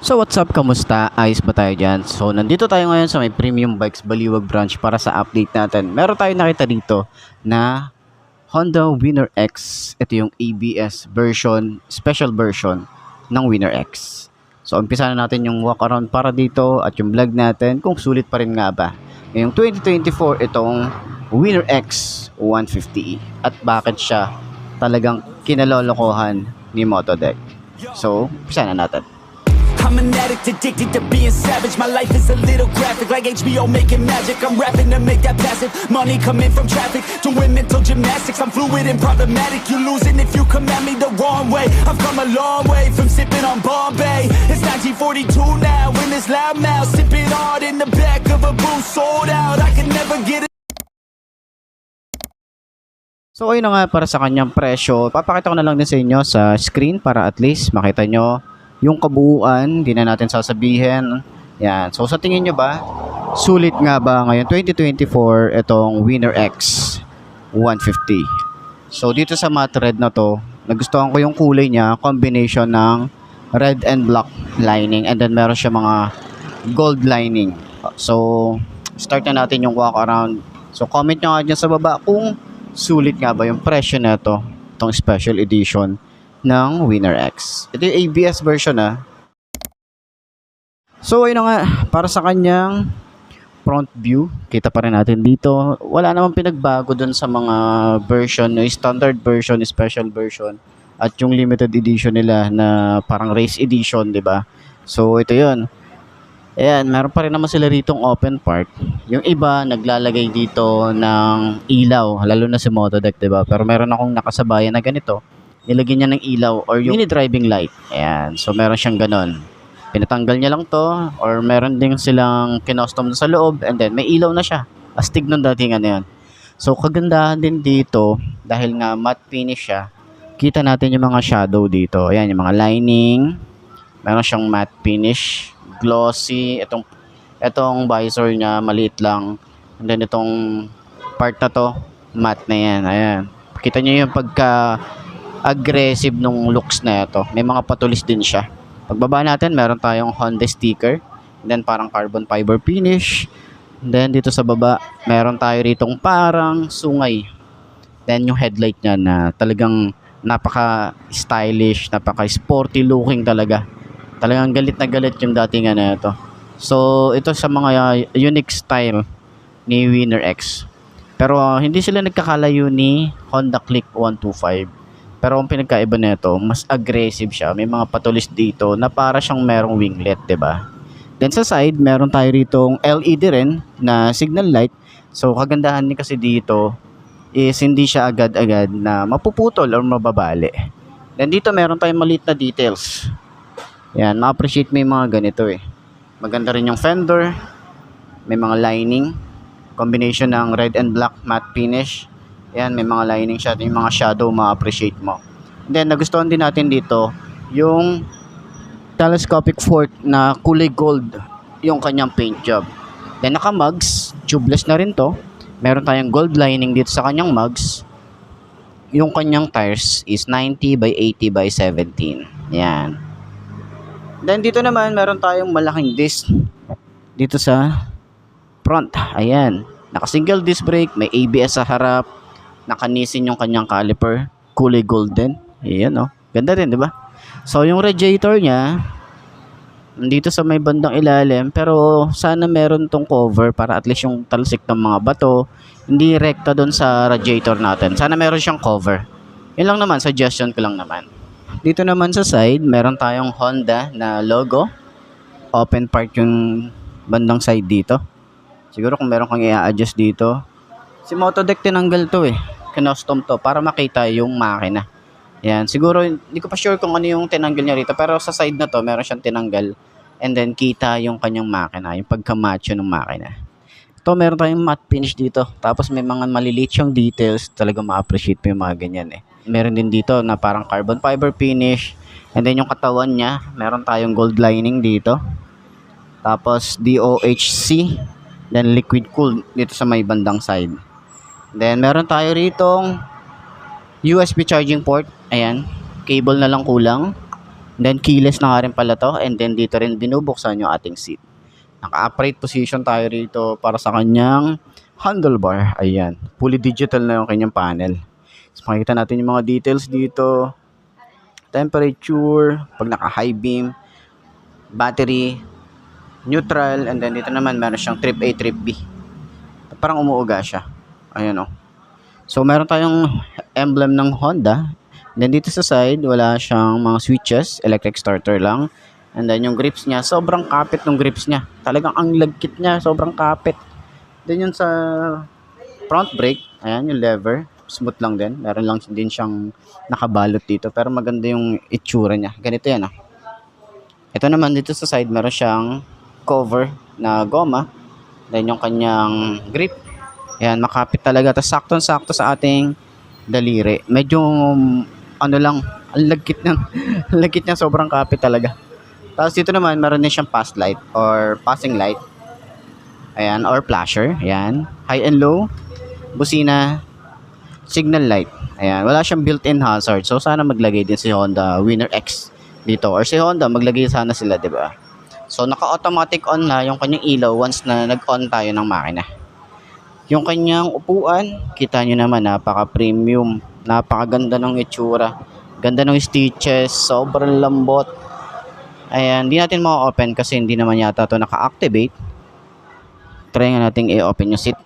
So what's up, kamusta? Ayos ba tayo dyan? So nandito tayo ngayon sa may Premium Bikes Baliwag branch para sa update natin. Meron tayo nakita dito na Honda Winner X. Ito yung ABS version, special version ng Winner X. So umpisa na natin yung walk around para dito at yung vlog natin kung sulit pa rin nga ba. Ngayong 2024 itong Winner X 150e at bakit siya talagang kinalolokohan ni Motodeck. So umpisa na natin. I'm an addict, addicted to being savage. My life is a little graphic, like HBO making magic. I'm rapping to make that passive money coming from traffic. Doing mental gymnastics, I'm fluid and problematic. You losing if you come at me the wrong way. I've come a long way from sipping on Bombay. It's 1942 now, in this loud mouth, sipping hard in the back of a booth, sold out. I can never get it. So ayun na nga, para sa kanyang presyo, papakita ko na lang din sa inyo sa screen para at least makita nyo yung kabuuan. Hindi na natin sasabihin. Yan. So sa tingin nyo ba, sulit nga ba ngayon 2024 itong Winner X 150? So dito sa matte red na to, nagustuhan ko yung kulay niya, combination ng red and black lining, and then meron siya mga gold lining. So start na natin yung walk around. So comment nyo nga dyan sa baba kung sulit nga ba yung presyo na to, itong special edition ng Winner X. Ito yung ABS version So ayun na nga, para sa kanyang front view, kita pa rin natin dito. Wala namang pinagbago dun sa mga version, yung standard version, special version, at yung limited edition nila na parang race edition, di ba? So ito yun. Ayan, meron pa rin naman sila ritong open part. Yung iba, naglalagay dito ng ilaw, lalo na si Motodeck, di ba? Pero meron akong nakasabayan na ganito. Nilagyan niya ng ilaw or yung mini driving light. Ayan, so meron siyang ganon. Pinatanggal niya lang to, or meron din silang kinostom sa loob, and then may ilaw na siya. Astig nung dating ano yan. So kagandahan din dito, dahil nga matte finish siya, kita natin yung mga shadow dito. Ayan, yung mga lining. Meron siyang matte finish, glossy. Itong visor niya, maliit lang. And then itong part na to, matte na yan. Ayan. Kita niyo yung aggressive nung looks na ito. May mga patulis din siya. Pagbaba natin, meron tayong Honda sticker. And then parang carbon fiber finish. And then dito sa baba, meron tayo ritong parang sungay. Then yung headlight niya na talagang napaka-stylish, napaka-sporty looking talaga. Talagang galit na galit yung dating na ito. So ito sa mga unique style ni Winner X. Pero hindi sila nagkakalayo ni Honda Click 125. Pero ang pinagkaiba nito, mas aggressive siya. May mga patulis dito na para siyang merong winglet, 'di ba? Then sa side, meron tayo ritong LED rin na signal light. So kagandahan ni kasi dito is hindi siya agad-agad na mapuputol or mababali. Then dito meron tayong maliit na details. Yan, ma-appreciate mo yung mga ganito eh. Maganda rin yung fender. May mga lining. Combination ng red and black matte finish. Yan, may mga lining siya. Yung mga shadow, ma-appreciate mo. And then, nagustuhan din natin dito yung telescopic fork na kulay gold yung kanyang paint job. Then, naka-mugs. Tubeless na rin to. Meron tayong gold lining dito sa kanyang mugs. Yung kanyang tires is 90 by 80 by 17. Yan. Then, dito naman, meron tayong malaking disc dito sa front. Ayan. Naka-single disc brake. May ABS sa harap. Nakanisin yung kanyang caliper, kulay golden. Ayan, oh. Ganda rin, di ba? So yung radiator niya nandito sa may bandang ilalim, pero sana meron tong cover para at least yung talsik ng mga bato hindi rekta doon sa radiator natin. Sana meron siyang cover. Yun lang naman, suggestion ko lang naman. Dito naman sa side, meron tayong Honda na logo. Open part yung bandang side dito. Siguro kung meron kang i-adjust dito. Si Motodeck tinanggal to eh. Kinostom to para makita yung makina. Yan. Siguro, hindi ko pa sure kung ano yung tinanggal niya rito. Pero sa side na to, meron siyang tinanggal. And then, kita yung kanyang makina. Yung pagkamacho ng makina. Ito, meron tayong matte finish dito. Tapos may mga maliliit yung details. Talaga ma-appreciate mo yung mga ganyan eh. Meron din dito na parang carbon fiber finish. And then, yung katawan niya, meron tayong gold lining dito. Tapos, DOHC. Then, liquid cooled dito sa may bandang side. Then, meron tayo ritong USB charging port. Ayan. Cable na lang kulang. Then keyless na nga rin pala to, and then dito rin binubuksan yung ating seat. Naka-upright position tayo rito para sa kanyang handlebar. Ayan, fully digital na yung kanyang panel. So makikita natin yung mga details dito. Temperature, pag naka-high beam, battery, neutral, and then dito naman meron siyang trip A, trip B. Parang umuuga siya. Ayan o. So meron tayong emblem ng Honda. And then dito sa side, wala siyang mga switches, electric starter lang. And then yung grips niya, sobrang kapit ng grips niya. Talagang ang lagkit niya, sobrang kapit. Then yun sa front brake, ayan yung lever, smooth lang din. Meron lang din siyang nakabalot dito, pero maganda yung itsura niya. Ganito yan ah. Ito naman dito sa side, meron siyang cover na goma. Then yung kanyang grip, ayan, makapit talaga. Tapos sakto-sakto sa ating daliri. Medyo ano lang, ang lagkit niya. Ang lagkit niya, sobrang kapit talaga. Tapos dito naman, meron din siyang pass light or passing light. Ayan, or flasher. Ayan, high and low, busina, signal light. Ayan, wala siyang built-in hazard. So, sana maglagay din si Honda Winner X dito. Or si Honda, maglagay sana sila, di ba? So, naka-automatic on na yung kanyang ilaw once na nag-on tayo ng makina. Yung kanyang upuan, kita nyo naman, napaka-premium. Napakaganda ng itsura. Ganda ng stitches, sobrang lambot. Ayan, hindi natin ma-open kasi hindi naman yata ito naka-activate. Try nga natin i-open yung seat.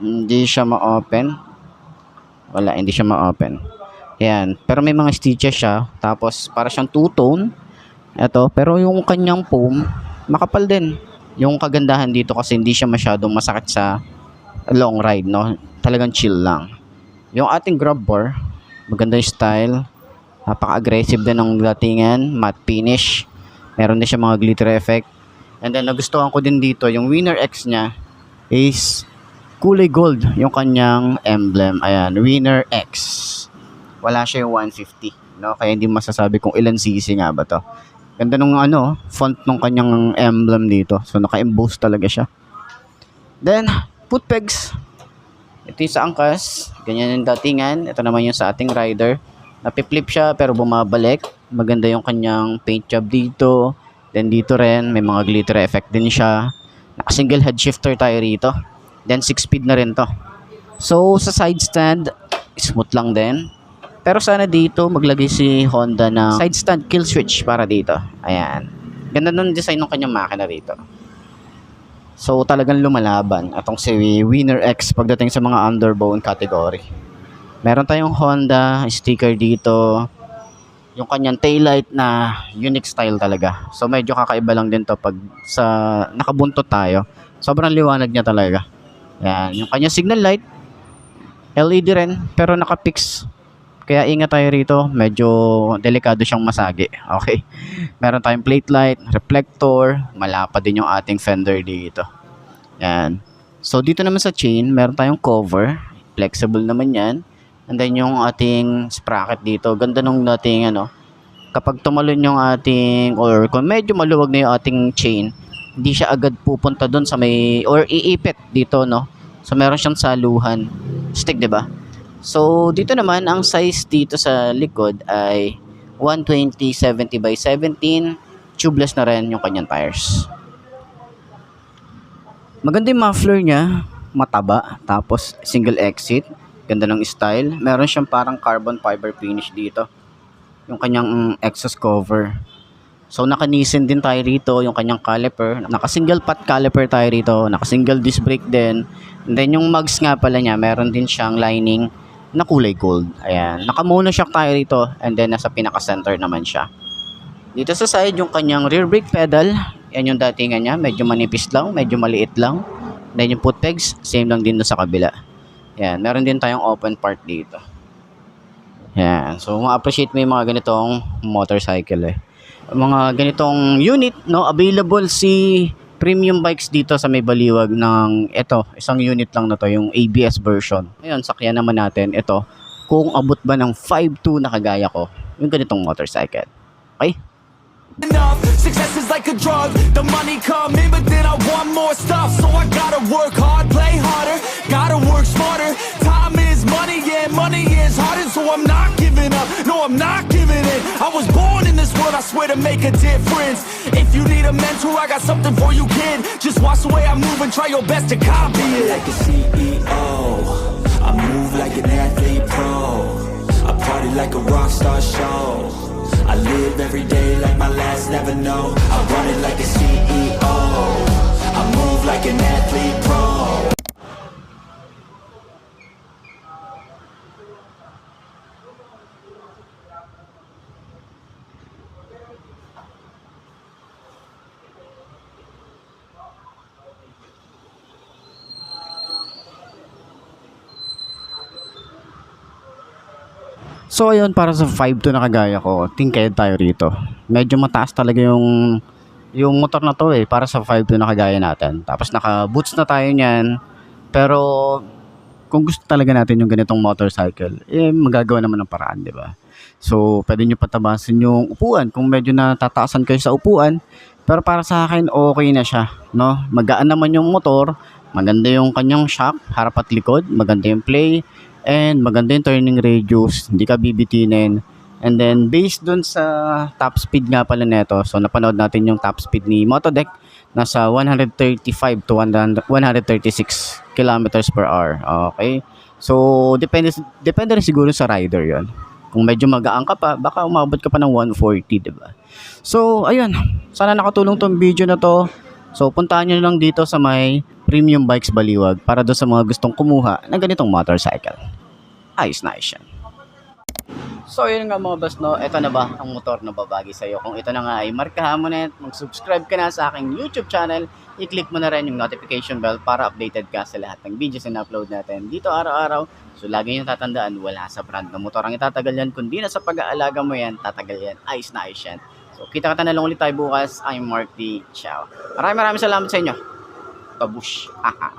Hindi siya ma-open. Wala, hindi siya ma-open. Ayan, pero may mga stitches siya. Tapos, para siyang two-tone. Ito, pero yung kanyang foam, makapal din. Yung kagandahan dito kasi hindi siya masyadong masakit sa long ride, no? Talagang chill lang. Yung ating grab bar, maganda yung style. Napaka-aggressive din ng datingan. Matte finish. Meron din siya mga glitter effect. And then nagustuhan ko din dito, yung Winner X niya is kulay gold yung kanyang emblem. Ayan, Winner X. Wala siya yung 150, no? Kaya hindi masasabi kung ilan cc nga ba to. Ganda nung ano, font ng kanyang emblem dito. So naka-emboss talaga siya. Then, foot pegs. Ito yung sa angkas. Ganyan yung datingan. Ito naman yung sa ating rider. Napiflip siya pero bumabalik. Maganda yung kanyang paint job dito. Then dito rin, may mga glitter effect din siya. Naka-single head shifter tayo rito. Then 6-speed na rin to. So sa side stand, smooth lang din. Pero sana dito maglagay si Honda ng side stand kill switch para dito. Ayan. Ganda ng design ng kanyang makina rito. So talagang lumalaban atong si Winner X pagdating sa mga underbone category. Meron tayong Honda sticker dito. Yung kanyang taillight na unique style talaga. So medyo kakaiba lang din to pag sa nakabuntot tayo. Sobrang liwanag niya talaga. Yan, yung kanyang signal light LED rin pero naka-fix. Kaya ingat tayo rito, medyo delikado siyang masagi. Okay. Meron tayong plate light, reflector, malapad din yung ating fender dito. Yan. So dito naman sa chain, meron tayong cover, flexible naman 'yan. And then yung ating sprocket dito, ganda nung dating ano, kapag tumalon yung ating, or kung medyo maluwag na yung ating chain, hindi siya agad pupunta doon sa may, or iipit dito, no? So meron siyang saluhan, stick, diba? So dito naman, ang size dito sa likod ay 120/70 by 17, tubeless na rin yung kanyang tires. Maganda yung muffler niya, mataba, tapos single exit. Ganda ng style. Meron siyang parang carbon fiber finish dito. Yung kanyang exhaust cover. So naka-Nissin din tayo rito. Yung kanyang caliper. Naka-single pot caliper tayo rito. Naka-single disc brake din. And then yung mugs nga pala niya, meron din siyang lining na kulay gold. Ayan. Naka-mono shock tayo rito. And then nasa pinaka-center naman siya. Dito sa side, yung kanyang rear brake pedal. Yan yung datingan niya. Medyo manipis lang. Medyo maliit lang. Then yung foot pegs, same lang din doon sa kabila. Yan, meron din tayong open part dito. Yan, so ma-appreciate mo yung mga ganitong motorcycle eh. Mga ganitong unit, no, available si premium bikes dito sa may baliwag ng ito, isang unit lang na to, yung ABS version. Ngayon, sakyan naman natin ito, kung abot ba ng 5.2 na kagaya ko, yung ganitong motorcycle. Okay? Enough. Success is like a drug. The money come in, but then I want more stuff. So I gotta work hard, play harder, gotta work smarter. Time is money, yeah, money is harder. So I'm not giving up, no, I'm not giving in. I was born in this world, I swear to make a difference. If you need a mentor, I got something for you, kid. Just watch the way I move and try your best to copy it. Like a CEO, I move like an athlete pro. I party like a rock star show. I live every day like my last, never know. I run it like a CEO. I move like an athlete pro. So ayun, para sa 5'2" na kagaya ko, tingkayad tayo rito. Medyo mataas talaga yung motor na to para sa 5'2" na kagaya natin. Tapos naka-boots na tayo niyan. Pero kung gusto talaga natin yung ganitong motorcycle, magagawa naman ng paraan, di ba? So, pwede nyo patabasin yung upuan kung medyo natataasan kayo sa upuan. Pero para sa akin, okay na siya, no? Magaan naman yung motor, maganda yung kanyang shock, harap at likod, maganda yung play, and maganda yung turning radius, hindi ka bibitinin. And then, based dun sa top speed nga pala neto, so napanood natin yung top speed ni Motodeck, nasa 135 to 136 kilometers per hour. Okay? So, depende rin siguro sa rider yon. Kung medyo magaan ka pa, baka umabot ka pa ng 140, diba? So, ayun. Sana nakatulong tong video na to. So, puntahan nyo lang dito sa may Premium Bikes Baliwag para doon sa mga gustong kumuha ng ganitong motorcycle. Ayos na ayos yan. So, yun nga mga boss, no? Ito na ba ang motor na babagi sa'yo? Kung ito na nga ay markahan mo na, mag-subscribe ka na sa aking YouTube channel, i-click mo na rin yung notification bell para updated ka sa lahat ng videos na upload natin dito araw-araw. So, lagi nyo tatandaan, wala sa brand ng motor ang itatagal yan. Kundi na sa pag-aalaga mo yan, tatagal yan. Ayos na ayos yan. So, kita-kita na lang ulit tayo bukas. I'm Mark D. Ciao. Maraming salamat sa inyo. Babush. Haha.